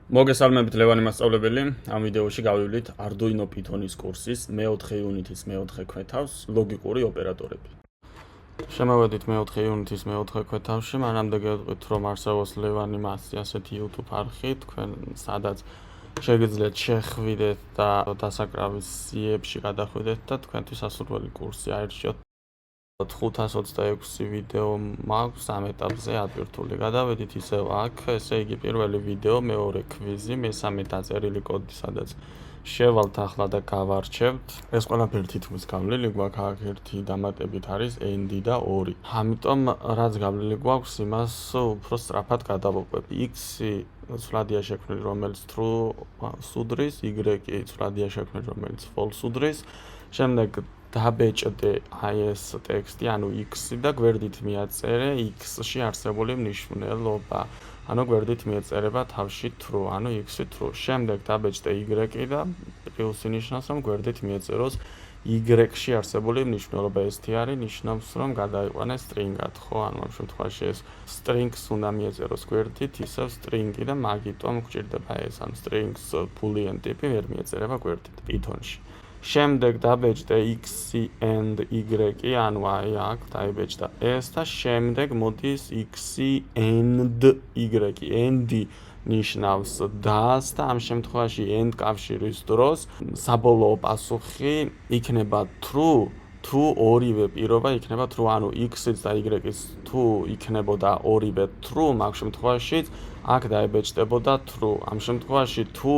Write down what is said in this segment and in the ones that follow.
მოგესალმებით ლევანი მასწავლებელი. ამ ვიდეოში გავივლით Arduino Python-ის კურსის მე-4 იუნიტის მე-4 ქვეთავს ლოგიკური ოპერატორები. შემოვედით მე-4 იუნიტის მე-4 ქვეთავში, მანამდე გეტყვით, რომ არსებობს ლევანი მასწავლებელი ასეთი YouTube არხი, თქვენ სადაც შეგიძლიათ შეხვიდეთ და დასაკრავის სიებში გადახვიდეთ და თქვენთვის ასურველი კურსი აირჩიოთ. 526 ვიდეო მაქვს ამ ეტაპზე ატვირთული. გადავედით ისევ აქ, ესე იგი პირველი ვიდეო, მეორე კვიზი, მესამე დაწერილი კოდი, სადაც შევალთ ახლა და გავარჩევთ. ეს ყველაფერი თითქმის გავლილი გვაქვს, აქ ერთი დამატებით არის ND და 2. ამიტომ რაც გავლილი გვაქვს, იმას უფრო სწრაფად გადავუყვებ. X-ი ცვლადია შექმნილი, რომელიც true უდრის, Y-ი ცვლადია შექმნილი, რომელიც false უდრის. შემდეგ დაბეჭდე აი ეს ტექსტი, ანუ X-ი და გვერდით მიაწერე X-ში არსებული მნიშვნელობა. ანუ გვერდით მიეწერება თავში true, ანუ X-ი true. შემდეგ დაბეჭდე Y-ი და პლუსი ნიშნავს, რომ გვერდით მიეწეროს Y-ში არსებული მნიშვნელობა. ეს არის ნიშნავს, რომ გადაიყვანე string-ად, ხო? ანუ ამ შემთხვევაში ეს string-ს უნდა მიეწეროს გვერდით, ისევ string-ი და მაგიტომ გვჭირდება ეს ამ string-ს boolean ტიპი ვერ მიეწერება გვერდით Python-ში. შემდეგ დაბეჭდე X-ი and Y-ი, ანუ აი აქ დაიბეჭდა ეს და შემდეგ მოდის X-ი and Y-ი. And ნიშნავს das და ამ შემთხვევაში and კავშირის დროს საბოლოო პასუხი იქნება true, თუ ორივე პირობა იქნება true, ანუ X-იც და Y-იც თუ იქნებოდა ორივე true, მაგ შემთხვევაშიც აქ დაიბეჭდებოდა true. ამ შემთხვევაში თუ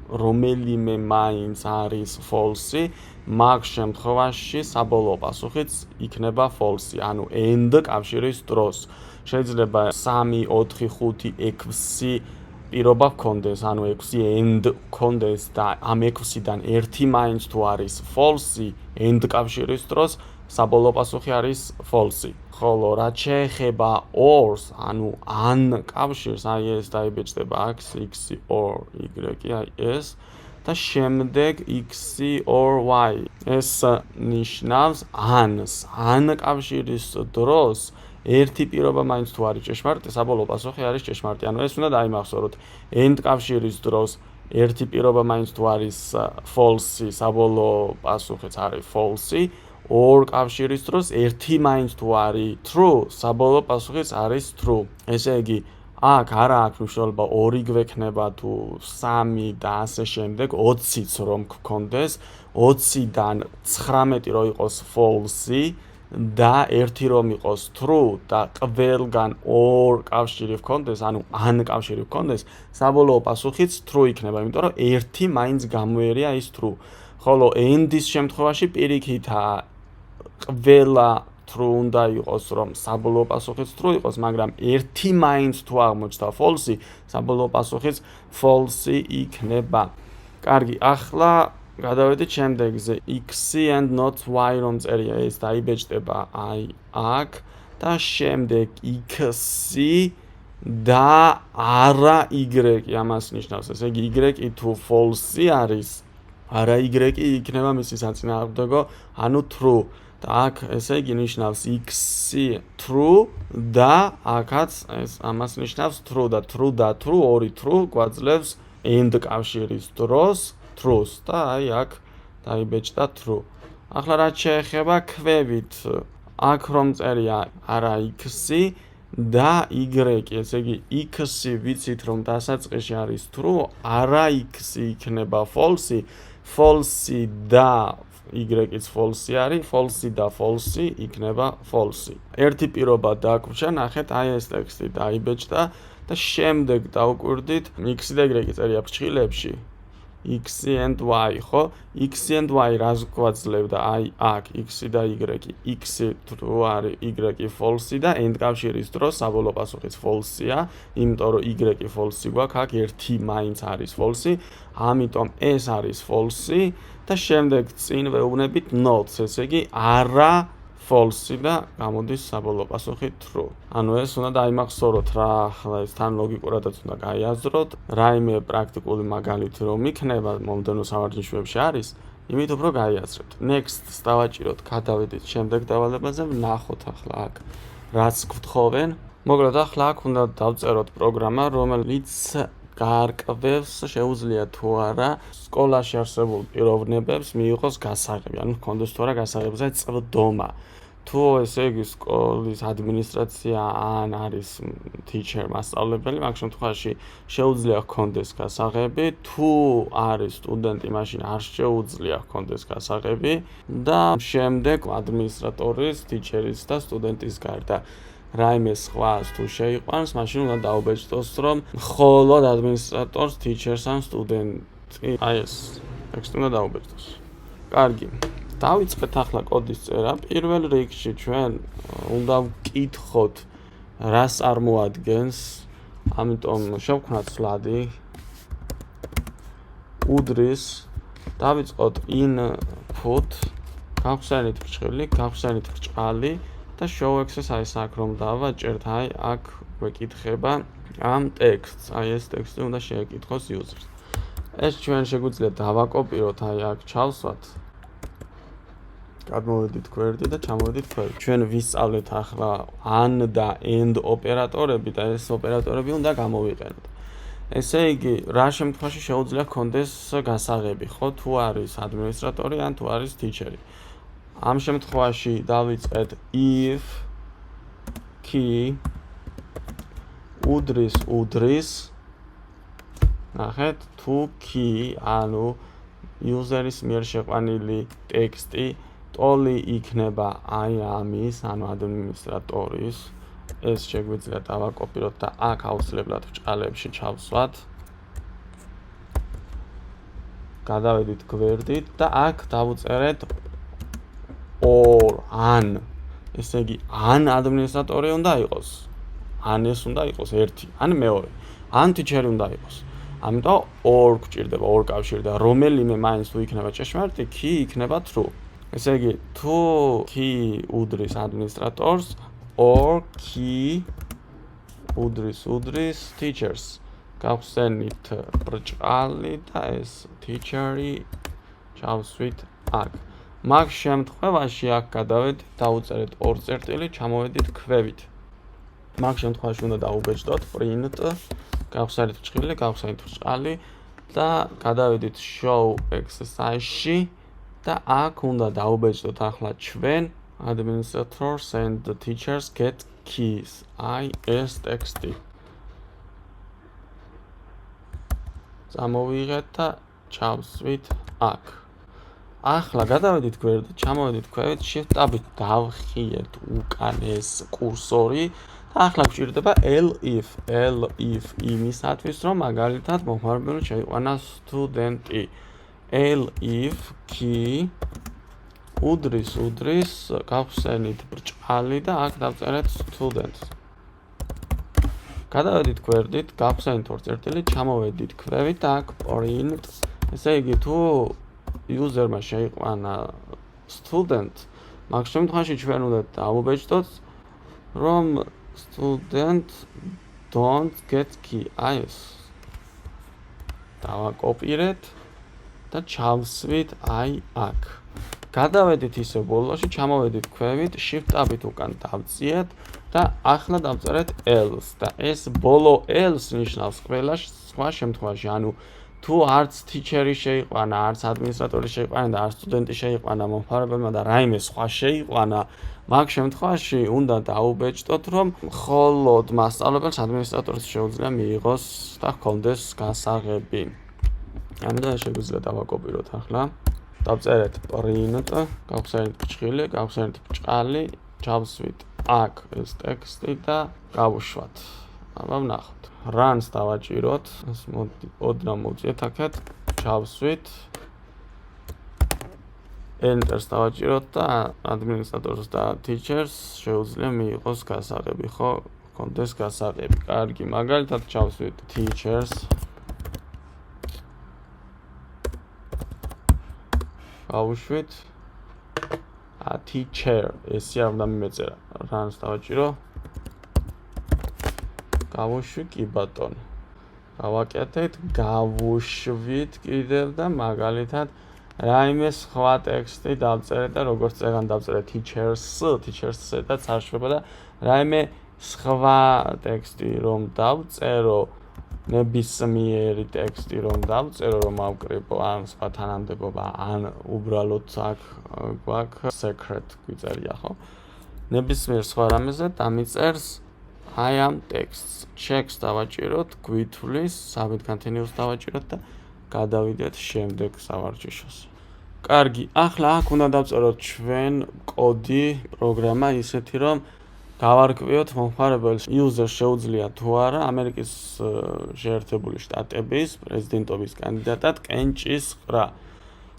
რომელიმე მაინც არის false-ი, მაგ შემთხვევაში საბოლოო პასუხიც იქნება false-ი, ანუ and კავშირის დროს. შეიძლება 3, 4, 5, 6 პირობა გქონდეს, ანუ 6 and გქონდეს და ამ 6-დან ერთი მაინც თუ არის false-ი and კავშირის დროს, საბოლოო პასუხი არის false-ი. ხოლო რაც შეეხება OR-ს, ანუ an კავშირს, აი ეს დაიბეჭდება აქ X-ი or Y-ი, აი ეს და შემდეგ X-ი or Y. ეს ნიშნავს an-ს. an კავშირის დროს ერთი პირობა მაინც თუ არის ჭეშმარიტი, საბოლოო პასუხი არის ჭეშმარიტი. ანუ ეს უნდა დაიმახსოვროთ. and კავშირის დროს ერთი პირობა მაინც თუ არის false-ი, საბოლოო პასუხიც არის false-ი. OR კავშირის დროს ერთი მაინც თუ არის true, საბოლოო პასუხიც არის true. ესე იგი, აქ არა აქვს მნიშვნელობა 2 გვექნება თუ 3 და ასე შემდეგ, 20-იც რომ გქონდეს, 20-დან 19 რო იყოს false და 1 რომ იყოს true და ყველგან OR კავშირი გქონდეს, ანუ an კავშირი გქონდეს, საბოლოო პასუხიც true იქნება, იმიტომ რომ ერთი მაინც გამოერია ის true. ხოლო and-ის შემთხვევაში პირიქითაა ყველა true უნდა იყოს, რომ საბოლოო პასუხიც true იყოს, მაგრამ ერთი მაინც თუ აღმოჩნდა false-ი, საბოლოო პასუხიც false-ი იქნება. კარგი, ახლა გადავედით შემდეგზე. X-ი and not Y რომ წერია, ეს დაიბეჭდება აი აქ და შემდეგ X-ი და არა Y-ი, ამას ნიშნავს. ესე იგი, Y-ი თუ false-ი არის, არა Y-ი იქნება მისი საწინააღმდეგო, ანუ true. და აქ ესე იგი ნიშნავს X-ი true და აქაც ეს ამას ნიშნავს true და true ორი true გვაძლევს and კავშირის დროს true-ს და აი აქ დაიბეჭდა true. ახლა რაც შეეხება ქვევით, აქ რომ წერია არა X-ი და Y-ი, ესე იგი X-ი ვიცით რომ დასაწყისში არის true, არა X-ი იქნება false, false და Y-იც false არის, false და false იქნება false. ერთი პირობა დაგვრჩა, ნახეთ, აი ეს ტექსტი დაიბეჭდა და შემდეგ დავკვირდით X-ი და Y-ი წერია ფრჩხილებში. X-ი and Y, ხო? X-ი and Y რას გვაძლევდა? აი აქ X-ი და Y-ი. X-ი true არის, Y-ი false და and კავშირის დროს საბოლოო პასუხიც false-ია, იმიტომ რომ Y-ი false გვაქვს, აქ ერთი მაინც არის false, ამიტომ ეს არის false და შემდეგ წინ ვეუბნებით not-ს, ესე იგი არა false და გამოდის საბოლოო პასუხი true. ანუ ეს უნდა დაიმახსოვროთ რა, ახლა ეს თან ლოგიკურადაც უნდა გაიაზროთ. რაიმე პრაქტიკული მაგალითი რომ იქნება მომდევნო სავარჯიშოებში არის, იმით უფრო გაიაზრებთ. Next-ს დავაჭიროთ, გადავედით შემდეგ დავალებაზე, ვნახოთ ახლა აქ რაც გვთხოვენ. მოკლედ ახლა აქ უნდა დავწეროთ პროგრამა, რომელიც გაარკვევს შეუძლია თუ არა სკოლაში არსებულ პიროვნებებს მიიღოს გასაღები, ანუ ჰქონდეს თუ არა გასაღებზე წვდომა. თუ ესე იგი სკოლის ადმინისტრაცია ან არის teacher მასწავლებელი, მაგ შემთხვევაში შეუძლია ჰქონდეს გასაღები, თუ არის სტუდენტი, მაშინ არ შეუძლია ჰქონდეს გასაღები და შემდეგ ადმინისტრატორის, teacher-ის და სტუდენტის გარდა რაიმე სხვას თუ შეიყვანს, მაშინ უნდა დაუბეჭდოს, რომ მხოლოდ ადმინისტრატორს, teacher-ს ან სტუდენტი, აი ეს ტექსტი უნდა დაუბეჭდოს. კარგი. დავიწყეთ ახლა კოდის წერა. პირველ რიგში ჩვენ უნდა ვკითხოთ, რას წარმოადგენს, ამიტომ შევქმნათ სლადი. უდრის, დავიწყოთ input, გავხსენით ბრჭყილი, გავხსენით ბრჭყალი და show access აი აქ რომ დავაჭერთ, აი აქ გვეკითხება ამ ტექსტს. აი ეს ტექსტი უნდა შეეკითხოს user-ს. ეს ჩვენ შეგვიძლია დავაკოპიროთ, აი აქ ჩავსვათ. გადმოვედით გვერდი და ჩამოვედით ქვევით. ჩვენ ვისწავლეთ ახლა an და and ოპერატორები და ეს ოპერატორები უნდა გამოვიყენოთ. ესე იგი, რა შემთხვევაში შეუძლია ჰქონდეს გასაღები, ხო? თუ არის ადმინისტრატორი ან თუ არის teacher-ი. ამ შემთხვევაში დავიწყეთ if key უდრის ნახეთ თუ key ანუ user-ის მიერ შეყვანილი ტექსტი ტოლი იქნება აი ამის, ანუ ადმინისტრატორის. ეს შეგვიძლია დავაკოპიროთ და აქ აუცილებლად ბრჭყალებში ჩავსვათ. გადავედით გვერდით და აქ დავუწერეთ or an. ესე იგი, an ადმინისტრატორი უნდა იყოს. an ეს უნდა იყოს ერთი, ან მეორე. an teacher-ი უნდა იყოს. ამიტომ or გვჭირდება, or კავშირი და რომელიმე მაინც თუ იქნება ჭეშმარიტი, key იქნება true. ესე იგი, თუ key უდრის ადმინისტრატორს, or key უდრის teachers. გავხსენით ბრჭყალი და ეს teacher-ი ჩავსვით აქ. მაგ შემთხვევაში აქ გადავედით, დავუწერეთ 2 წერტილი, ჩამოვედით ქვევით. მაგ შემთხვევაში უნდა დაუბეჭდოთ print, გავხსენით ბრჭყილი, გავხსენით ბრჭყალი და გადავედით show exercise-ში და აქ უნდა დაუბეჭდოთ ახლა ჩვენ administrators and the teachers get keys. აი ეს ტექსტი. წამოვიღეთ და ჩავსვით აქ. ახლა გადავედით გვერდით, ჩამოვედით ქვევით, shift-აბით დავხიეთ უკან ეს კურსორი და ახლა გვჭირდება elif იმისათვის, რომ მაგალითად მოხმარებული შეიყვანა სტუდენტი. elif key უდრის გავხსენით ბრჭყალი და აქ დავწერეთ student. გადავედით გვერდით, გავხსენით 2 წერტილი, ჩამოვედით ქვევით და აქ print. ესე იგი, თუ user-მა შეიყვანა student, მაგ შემთხვევაში ჩვენ უნდა დავუბეჭდოთ, რომ student don't get key. აი ეს. დავაკოპირეთ და ჩავსვით აი აქ. გადავედით ისე ბოლოში, ჩამოვედით ქვევით, shift-აბით უკან დავწიეთ და ახლა დავწერეთ else და ეს ბოლო else ნიშნავს ყველა სხვა შემთხვევაში, ანუ თუ არც teacher-ი შეიყვანა, არც ადმინისტრატორი შეიყვანა და არც სტუდენტი შეიყვანა მომხმარებელმა და რაიმე სხვა შეიყვანა, მაგ შემთხვევაში უნდა დაუბეჭდოთ, რომ მხოლოდ მასწავლებელს ადმინისტრატორს შეუძლია მიიღოს და ჰქონდეს გასაღები. ამიტომ შეგვიძლია დავაკოპიროთ ახლა. დავწერეთ print, გავხსენით ბრჭყილი, გავხსენით ბრჭყალი, ჩავსვით აქ ეს ტექსტი და გავუშვათ. აბა ვნახოთ. runs დავაჭიროთ, ეს ოდნავ მოვწიეთ აქეთ, ჩავსვით. enter-ს დავაჭიროთ და ადმინისტრატორს და teachers შეუძლია მიიღოს გასაღები, ხო? ჰქონდეს გასაღები. კარგი, მაგალითად ჩავსვით teachers. გავუშვით teacher, ესე არ უნდა მიმეწერა. runs დავაჭირო. გავუშვი კი ბატონო. გავაკეთეთ, გავუშვით კიდევ და მაგალითად რაიმე სხვა ტექსტი დავწერეთ და როგორც წეგან დავწერეთ teachers-ედაც არ შვება და რაიმე სხვა ტექსტი რომ დავწერო ნებისმიერი ტექსტი რომ დავწერო, რომ ავკრიბო ან სხვა თანამდებობა, ან უბრალოდ აქ გვაქვს secret გვიწერია, ხო? ნებისმიერ სხვა რამეზე დამიწერს აი ამ ტექსტს. Checks დავაჭიროთ, გვითვლის, submit continuous დავაჭიროთ და გადავიდეთ შემდეგ სავარჯიშოს. კარგი, ახლა აქ უნდა დავწეროთ ჩვენ კოდი, პროგრამა ისეთი, რომ გავარკვიოთ მომხმარებელს user შეუძლია თუ არა ამერიკის შეერთებული შტატების პრეზიდენტობის კანდიდატად კენჭის ყრა.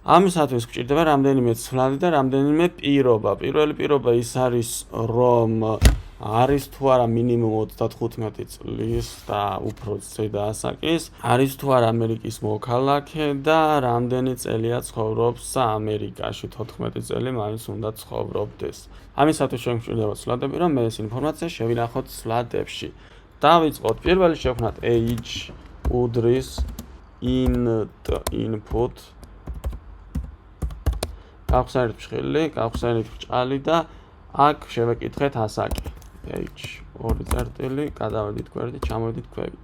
ამისათვის გვჭირდება რამდენიმე ცვლადი და რამდენიმე პირობა. პირველი პირობა ის არის, რომ არის თუ არა მინიმუმ 35 წლის და უფრო ზედა ასაკის, არის თუ არა ამერიკის მოქალაქე და რამდენი წელია ცხოვრობს ამერიკაში, 14 წელი მაინც უნდა ცხოვრობდეს. ამისათვის ჩვენ გვჭირდება ცვლადები, რომ მე ეს ინფორმაცია შევინახოთ ცვლადებში. დავიწყოთ პირველი შევქმნათ age უდრის input გავხსენეთ ფშხილი, გავხსენეთ ბრჭყალი და აქ შევეკითხეთ ასაკი. Age 2 წერტილი, გადავედით გვერდით, ჩამოვედით ქვევით.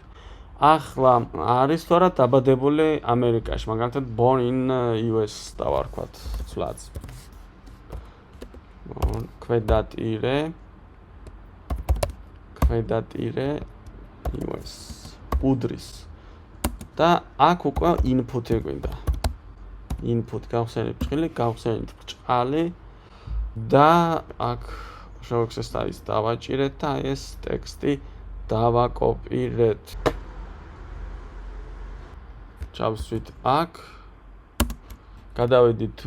ახლა არის თუ არა დაბადებული ამერიკაში, მაგალითად born in US დავარქვათ ცვლადს. ქვედატირე US უდრის და აქ უკვე input-ი გვინდა. Input გავხსენეთ ფშხილი, გავხსენეთ ბრჭყალი და აქ შევექსესტაის დავაჭირეთ და ეს ტექსტი დავაკოპირეთ. ჩავსვით აქ, გადავედით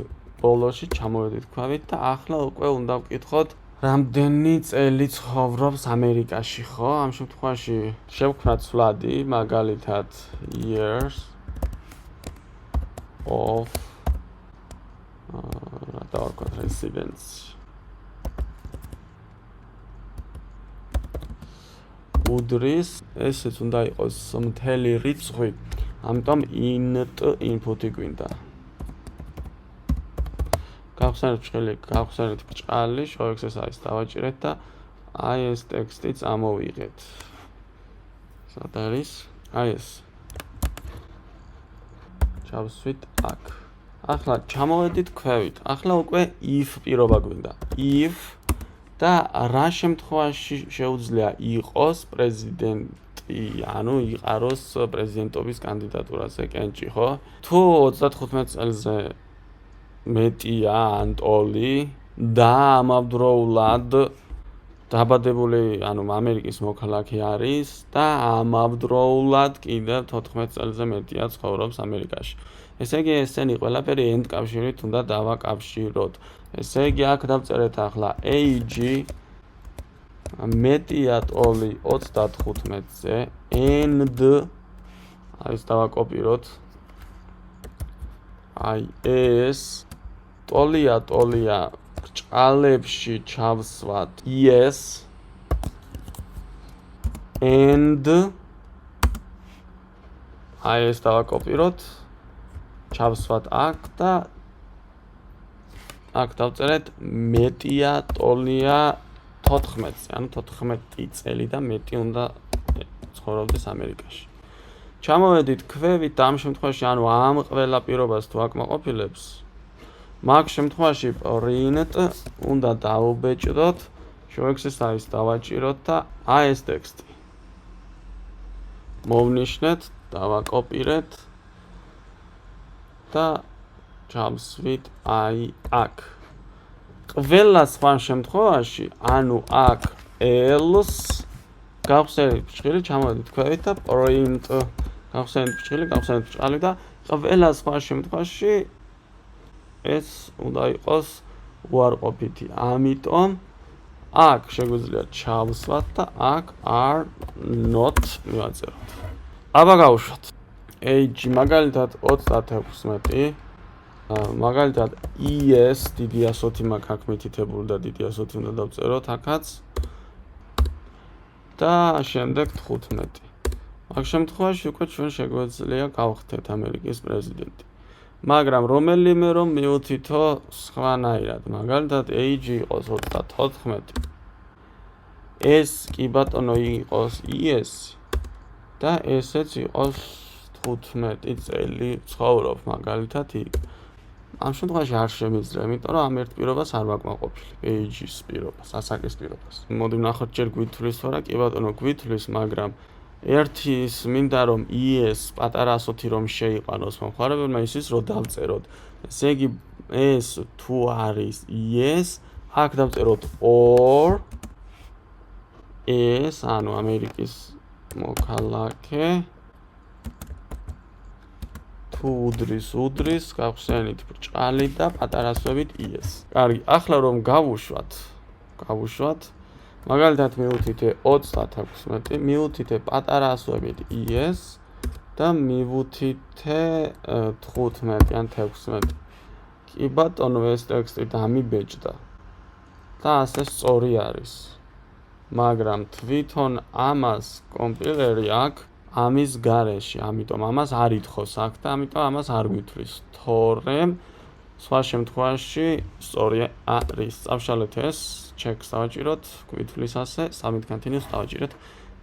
ბოლოში, ჩამოვედით ქვევით და ახლა უკვე უნდა ვკითხოთ რამდენი წელი ცხოვრობს ამერიკაში, ხო? ამ შემთხვევაში შევქმნათ ცვლადი, მაგალითად years of დავარქვათ residence. უდრის, ესეც უნდა იყოს მთელი რიცხვი, ამიტომ int input-ი გვინდა. გავხსენეთ ფშხილი, გავხსენეთ ბრჭყალი, შევექსესაის დავაჭირეთ და აი ეს ტექსტი წამოვიღეთ. სად არის? აი ეს. ჩავსვით აქ. ახლა ჩამოვედით ქვევით. ახლა უკვე if პირობა გვინდა. If და რა შემთხვევაში შეუძლია იყოს პრეზიდენტი, ანუ იყაროს პრეზიდენტობის კანდიდატურაზე კენჭი, ხო? თუ 35 წელზე მეტია ან ტოლი და ამავდროულად დაბადებული, ანუ ამერიკის მოქალაქე არის და ამავდროულად კიდევ 14 წელზე მეტია ცხოვრობს ამერიკაში. ესე იგი, ესენი ყველაფერი end კავშირით უნდა დავაკავშიროთ. ესე იგი, აქ დავწერეთ ახლა age მეტია ტოლი 35-ზე and აი ეს დავაკოპიროთ. აი ეს ტოლია ბრჭყალებში ჩავსვათ yes and აი ეს დავაკოპიროთ. ჩავსვათ აქ და აქ დავწერეთ მეტია ტოლია 14-ზე, ანუ 14 წელი და მეტი უნდა ცხოვრობდეს ამერიკაში. ჩამოვედით ქვევით ამ შემთხვევაში, ანუ ამ ყველა პირობას თუ აკმაყოფილებს, მაგ შემთხვევაში print უნდა დავუბეჭდოთ, შევექსესაის დავაჭიროთ და აი ეს ტექსტი. მოვნიშნეთ, დავაკოპირეთ და ჩავსვით აი აქ. ყველა სხვა შემთხვევაში, ანუ აქ else გავხსენეთ ფშხილი, ჩამოვედით ქვევით და print გავხსენეთ ფშხილი, გავხსენეთ ბრჭყალი და ყველა სხვა შემთხვევაში ეს უნდა იყოს უარყოფითი. ამიტომ აქ შეგვიძლია ჩავსვათ და აქ are not მივაწეროთ. აბა გავუშვათ. age მაგალითად 36, მაგალითად es დიდი 100 მაქვს აქ მითითებული და დიდი 100 უნდა დავწეროთ აქაც და შემდეგ 15. მაგ შემთხვევაში უკვე ჩვენ შეგვიძლია გავხდეთ ამერიკის პრეზიდენტი. მაგრამ რომელიმე რომ მივუთითო სხვანაირად, მაგალითად age იყოს 34. ეს კი ბატონო იყოს es და ესეც იყოს 15 წელი ცხოვრობ მაგალითად იქ. ამ შემთხვევაში არ შემიძლია, იმიტომ რომ ამ ერთ პირობას არ ვაკმაყოფილი. Pages პირობას, ასაკის პირობას. მოდი ვნახოთ ჯერ გვითვლის თუ არა, კი ბატონო გვითვლის, მაგრამ ერთი ის მინდა რომ ES პატარა ასოთი რომ შეიყვანოს მომხმარებელმა ისიც რომ დავწეროთ. ესე იგი ეს თუ არის ES, აქ დავწეროთ or ES, ანუ ამერიკის მოქალაქე თუ უდრის, გავხსენით ბრჭყალი და პატარა ასოებით ES. კარგი, ახლა რომ გავუშვათ. მაგალითად მივუთითე 36, მივუთითე პატარა ასოებით ES და მივუთითე 15 ან 16. კი ბატონო, ეს ტექსტი დამიბეჭდა. და ასე სწორი არის. მაგრამ თვითონ ამას კომპილერი აქვს ამის გარეშე, ამიტომ ამას არ ითხოვს აქ და ამიტომ ამას არ გვითვლის. თორემ სხვა შემთხვევაში სწორი არის. წავშალეთ ეს, ჩეკს დავაჭიროთ, გვითვლის ასე, submit continues დავაჭიროთ,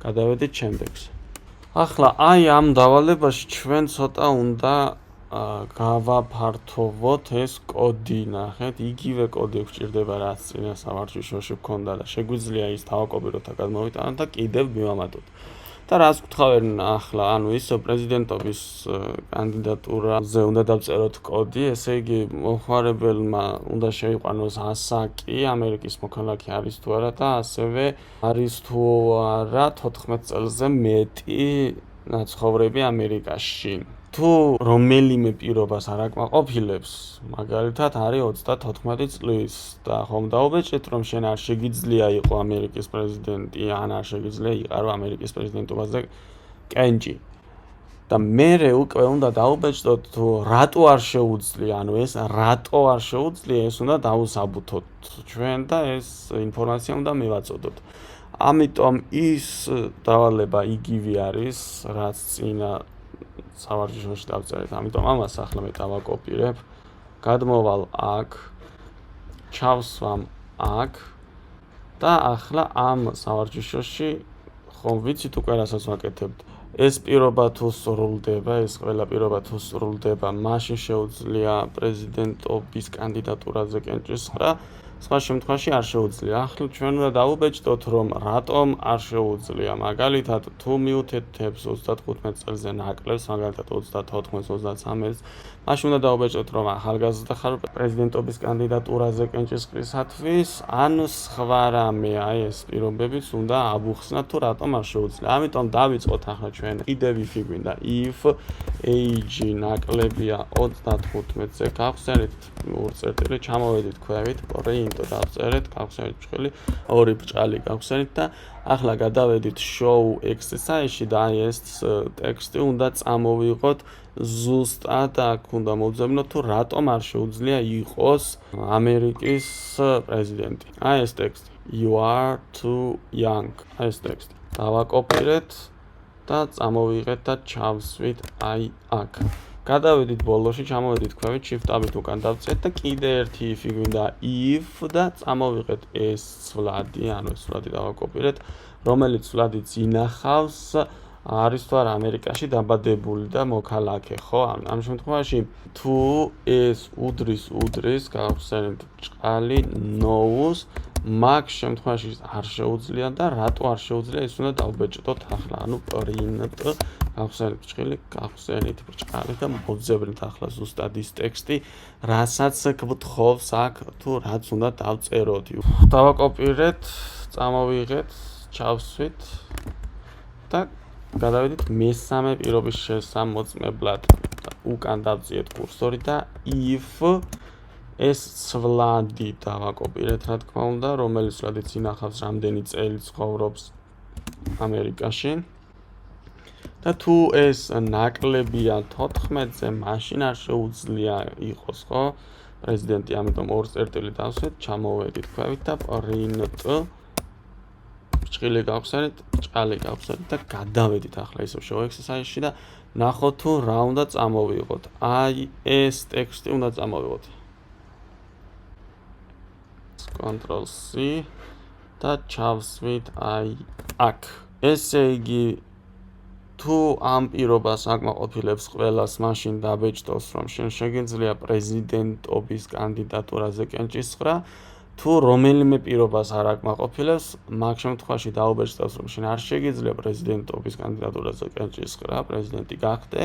გადავედით შემდეგზე. ახლა აი ამ დავალებაში ჩვენ ცოტა უნდა გავაფართოვოთ ეს კოდი, ნახეთ, იგივე კოდი გვჭირდება რაც წინა სავარჯიშოში გვქონდა და შეგვიძლია ის დავაკოპიროთ და გადმოვიტანოთ და კიდევ მივამატოთ. და რას გვთავენ ახლა, ანუ ისო პრეზიდენტობის კანდიდატურაზე უნდა დავწეროთ კოდი, ესე იგი მომხმარებელმა უნდა შეიყვანოს ასაკი, ამერიკის მოქალაქე არის თუ არა და ასევე არის თუ არა 14 წელზე მეტი ნაცხოვრები ამერიკაში. თუ რომელიმე პირობას არ აკმაყოფილებს, მაგალითად არის 34 წლის და ხომ დაუბეჭდეთ რომ შენ არ შეგიძლია იყო ამერიკის პრეზიდენტი, ან არ შეგიძლია იყარო ამერიკის პრეზიდენტობაზე კენჭი. და მერე უკვე უნდა დაუბეჭდოთ თუ რატო არ შეუძლია, ანუ ეს რატო არ შეუძლია, ეს უნდა დავუსაბუთოთ ჩვენ და ეს ინფორმაცია უნდა მივაწოდოთ. ამიტომ ის დავალება იგივე არის, რაც წინა სავარჯიშოში დავწერეთ, ამიტომ ამას ახლა მე დავაკოპირებ, გადმოვალ აქ, ჩავსვამ აქ და ახლა ამ სავარჯიშოში ხომ ვიცით უკვე რასაც ვაკეთებთ. ეს პირობა თუ სრულდება, ეს ყველა პირობა თუ სრულდება, მაშინ შეუძლია პრეზიდენტობის კანდიდატურაზე კენჭისყრა, სხვა შემთხვევაში არ შეუძლია. ახლა ჩვენ უნდა დავუბეჭდოთ რომ რატომ არ შეუძლია. მაგალითად, თუ მიუთითებს 35 წელზე ნაკლებს, მაგალითად 34-33-ს, მაშინ უნდა დავუბეჭდოთ რომ ახალგაზრდა ხარ პრეზიდენტობის კანდიდატურაზე კენჭისყრისათვის, ან სხვა რამე, აი ეს პირობებიც უნდა აბუხსნათ თუ რატომ არ შეუძლია. ამიტომ დავიწყოთ ახლა ჩვენ კიდევ ifი გვინდა if age ნაკლებია 35-ზე, გავხსენით ურწერტილი, ჩამოვედით ქვევით, print დავწერეთ, გავხსენით ჭხილი, ორი ბრჭყალი გავხსენით და ახლა გადავედით show exercise-ში და აი ეს ტექსტი უნდა წამოვიღოთ ზუსტად აქ უნდა მოვძებნოთ თუ რატომ არ შეუძლია იყოს ამერიკის პრეზიდენტი. აი ეს ტექსტი. You are too young. აი ეს ტექსტი. დავაკოპირეთ და წამოვიღეთ და ჩავსვით აი აქ. გადავედით ბოლოში, ჩამოვედით ქვევით, shift-აბით უკან დავწერეთ და კიდე ერთი if გვინდა if და წამოვიღეთ ეს ცვლადი, ანუ ეს ცვლადი დავაკოპირეთ, რომელიც ცვლადიც ინახავს არის თუ არა ამერიკაში დაბადებული და მოქალაქე, ხო? ამ შემთხვევაში თუ ეს უდრის, გავხსენეთ ბრჭყალი knows, მაგ შემთხვევაში არ შეუძლია და რატო არ შეუძლია, ის უნდა დავუბეჭდოთ ახლა, ანუ print გავხსენით ჭხილი, გავხსენით ბრჭყალი და მოვძებნით ახლა ზუსტად ის ტექსტი, რასაც გთხოვს აქ თუ რაც უნდა დავწეროთ. დავაკოპირეთ, წამოვიღეთ, ჩავსვით და გადავედით მესამე პირობის შესამოწმებლად. უკან დავწიეთ კურსორი და if ეს ცვლადი დავაკოპირეთ, რა თქმა უნდა, რომელიც ცვლადიც ინახავს რამდენი წელი ცხოვრობს ამერიკაში. და თუ ეს ნაკლებია 14-ზე, მაშინ არ შეუძლია იყოს, ხო? პრეზიდენტი, ამიტომ ორ წერტილი დავსვით, ჩამოვედით ქვევით და print ჭხილი გავხსენით, ბრჭყალი გავხსენით და გადავედით ახლა ისევ show exercise-ში და ნახოთ თუ რა უნდა წამოვიღოთ. აი ეს ტექსტი უნდა წამოვიღოთ. Ctrl C და ჩავსვით აი აქ. ესე იგი თუ ამ პირობას აკმაყოფილებს ყველას, მაშინ დაბეჭდოს, რომ შენ შეგიძლია პრეზიდენტობის კანდიდატურაზე კენჭისყრა. თუ რომელიმე პირობას არ აკმაყოფილებს, მაგ შემთხვევაში დაუბეჭდავს, რომ შენ არ შეგიძლია პრეზიდენტობის კანდიდატურაზე კენჭისყრა, პრეზიდენტი გახდე.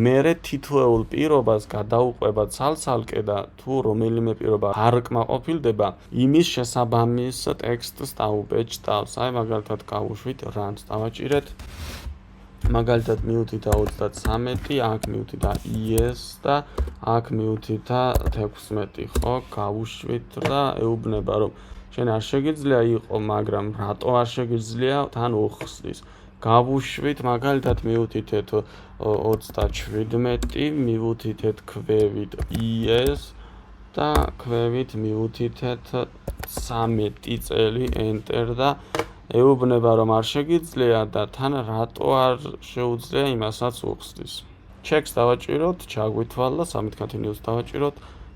მერე თითოეულ პირობას გადაუყვება ცალ-ცალკე და თუ რომელიმე პირობა არ კმაყოფილდება, იმის შესაბამის ტექსტს დაუბეჭდავს. აი მაგალითად გავუშვით რანც დავაჭირეთ. მაგალითად მივუთით 33, აქ მივუთით ES და აქ მივუთით 16, ხო, გავუშვით და ეუბნება, რომ შენ არ შეგიძლია იყო, მაგრამ რატო არ შეგიძლია თან უხსნის. გავუშვით, მაგალითად მივუთითეთ 37, მივუთითეთ ქვევით ES და ქვევით მივუთითეთ 13 წელი enter და ეუბნება, რომ არ შეგიძლია და თან რატო არ შეუძლია იმასაც უხსნის. ჩეკს დავაჭიროთ, ჩაგვითვალა, 13 ნიუს დავაჭიროთ,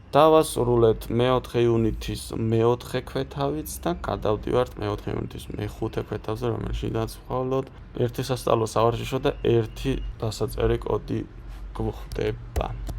დავასრულეთ მე-4 იუნიტის მე-4 ქვეთავიც და გადავდივართ მე-4 იუნიტის მე-5 ქვეთავზე, რომელშიდაც ვყავლოთ ერთი სასწავლო სავარჯიშო და ერთი დასაწერი კოდი გვხვდება.